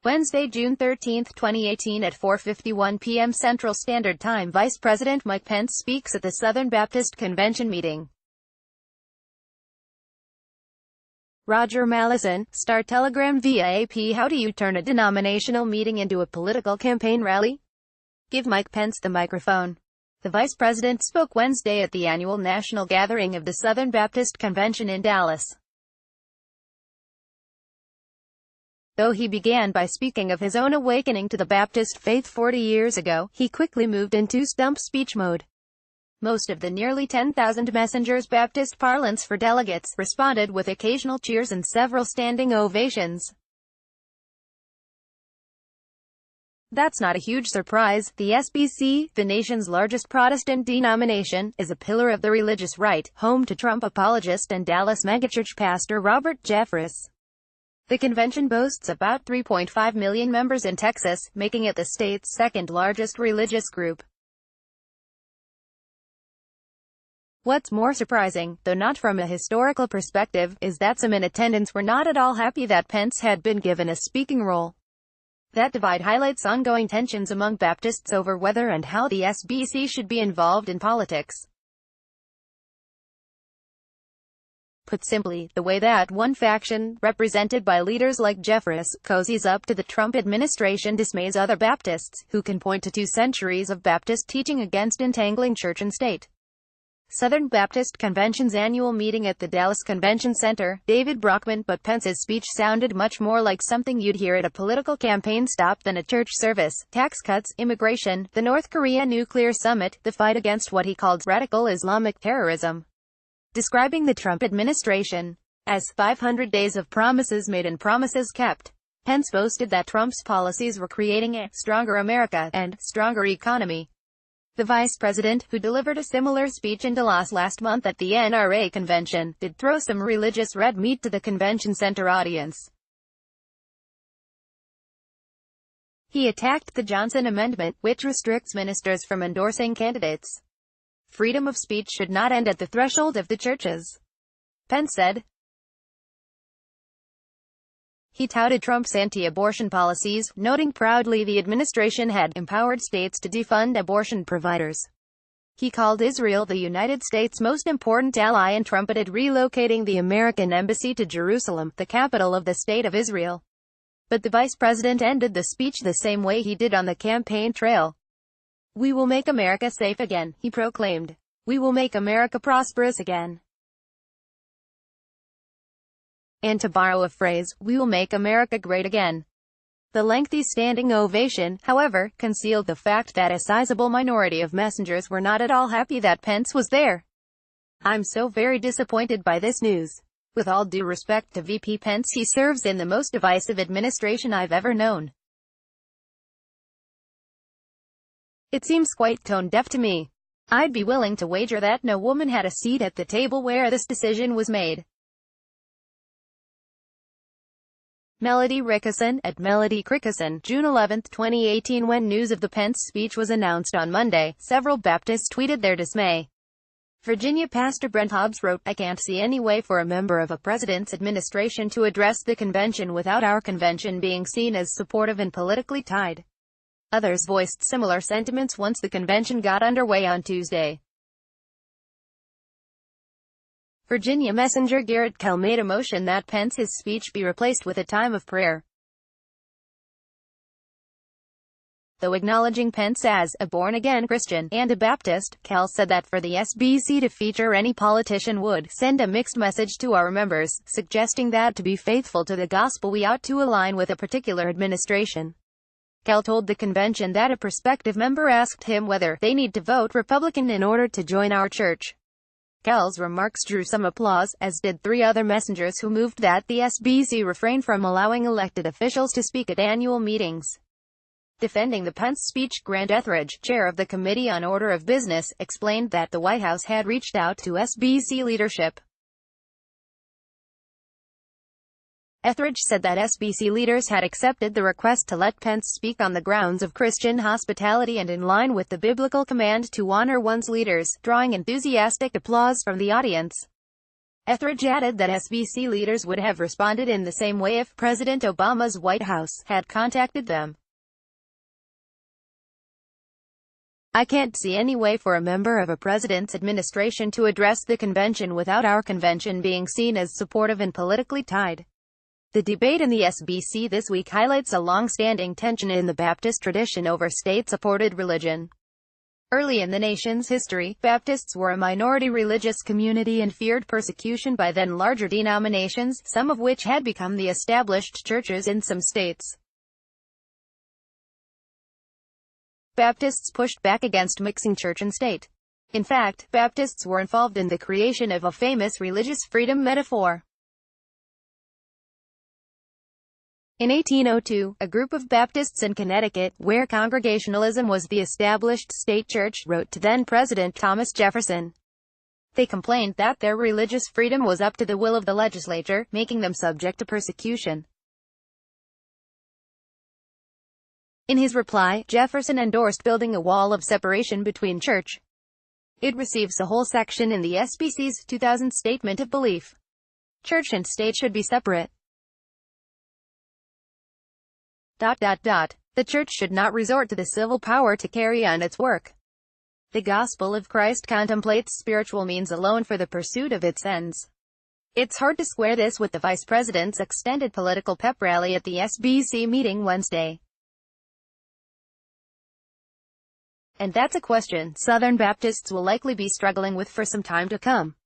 Wednesday, June 13, 2018 at 4:51 p.m. Central Standard Time, Vice President Mike Pence speaks at the Southern Baptist Convention meeting. Roger Mallison, Star-Telegram via AP. How do you turn a denominational meeting into a political campaign rally? Give Mike Pence the microphone. The vice president spoke Wednesday at the annual national gathering of the Southern Baptist Convention in Dallas. Though he began by speaking of his own awakening to the Baptist faith 40 years ago, he quickly moved into Stump speech mode. Most of the nearly 10,000 Messengers Baptist parlance for delegates responded with occasional cheers and several standing ovations. That's not a huge surprise. The SBC, the nation's largest Protestant denomination, is a pillar of the religious right, home to Trump apologist and Dallas megachurch pastor Robert Jeffress. The convention boasts about 3.5 million members in Texas, making it the state's second-largest religious group. What's more surprising, though not from a historical perspective, is that some in attendance were not at all happy that Pence had been given a speaking role. That divide highlights ongoing tensions among Baptists over whether and how the SBC should be involved in politics. Put simply, the way that one faction, represented by leaders like Jeffress, cozies up to the Trump administration dismays other Baptists, who can point to 2 centuries of Baptist teaching against entangling church and state. Southern Baptist Convention's annual meeting at the Dallas Convention Center, David Brockman, but Pence's speech sounded much more like something you'd hear at a political campaign stop than a church service. Tax cuts, immigration, the North Korea nuclear summit, the fight against what he called radical Islamic terrorism. Describing the Trump administration as 500 days of promises made and promises kept, Pence boasted that Trump's policies were creating a stronger America and stronger economy. The vice president, who delivered a similar speech in Dallas last month at the NRA convention, did throw some religious red meat to the convention center audience. He attacked the Johnson Amendment, which restricts ministers from endorsing candidates. Freedom of speech should not end at the threshold of the churches, Pence said. He touted Trump's anti-abortion policies, noting proudly the administration had empowered states to defund abortion providers. He called Israel the United States' most important ally and trumpeted relocating the American embassy to Jerusalem, the capital of the State of Israel. But the vice president ended the speech the same way he did on the campaign trail. "We will make America safe again," he proclaimed. "We will make America prosperous again." And to borrow a phrase, "we will make America great again." The lengthy standing ovation, however, concealed the fact that a sizable minority of messengers were not at all happy that Pence was there. "I'm so very disappointed by this news. With all due respect to VP Pence, he serves in the most divisive administration I've ever known. It seems quite tone-deaf to me. I'd be willing to wager that no woman had a seat at the table where this decision was made." Melody Rickerson, at Melody Crickerson, June 11, 2018. When news of the Pence speech was announced on Monday, several Baptists tweeted their dismay. Virginia pastor Brent Hobbs wrote, "I can't see any way for a member of a president's administration to address the convention without our convention being seen as supportive and politically tied." Others voiced similar sentiments once the convention got underway on Tuesday. Virginia Messenger Garrett Kell made a motion that Pence's speech be replaced with a time of prayer. Though acknowledging Pence as a born-again Christian and a Baptist, Kell said that for the SBC to feature any politician would send a mixed message to our members, suggesting that to be faithful to the gospel we ought to align with a particular administration. Kell told the convention that a prospective member asked him whether they need to vote Republican in order to join our church. Kell's remarks drew some applause, as did 3 other messengers who moved that the SBC refrain from allowing elected officials to speak at annual meetings. Defending the Pence speech, Grant Etheridge, chair of the Committee on Order of Business, explained that the White House had reached out to SBC leadership. Etheridge said that SBC leaders had accepted the request to let Pence speak on the grounds of Christian hospitality and in line with the biblical command to honor one's leaders, drawing enthusiastic applause from the audience. Etheridge added that SBC leaders would have responded in the same way if President Obama's White House had contacted them. I can't see any way for a member of a president's administration to address the convention without our convention being seen as supportive and politically tied. The debate in the SBC this week highlights a long-standing tension in the Baptist tradition over state-supported religion. Early in the nation's history, Baptists were a minority religious community and feared persecution by then larger denominations, some of which had become the established churches in some states. Baptists pushed back against mixing church and state. In fact, Baptists were involved in the creation of a famous religious freedom metaphor. In 1802, a group of Baptists in Connecticut, where Congregationalism was the established state church, wrote to then-President Thomas Jefferson. They complained that their religious freedom was up to the will of the legislature, making them subject to persecution. In his reply, Jefferson endorsed building a wall of separation between church. It receives a whole section in the SBC's 2000 Statement of Belief. Church and state should be separate. The church should not resort to the civil power to carry on its work. The gospel of Christ contemplates spiritual means alone for the pursuit of its ends. It's hard to square this with the vice president's extended political pep rally at the SBC meeting Wednesday. And that's a question Southern Baptists will likely be struggling with for some time to come.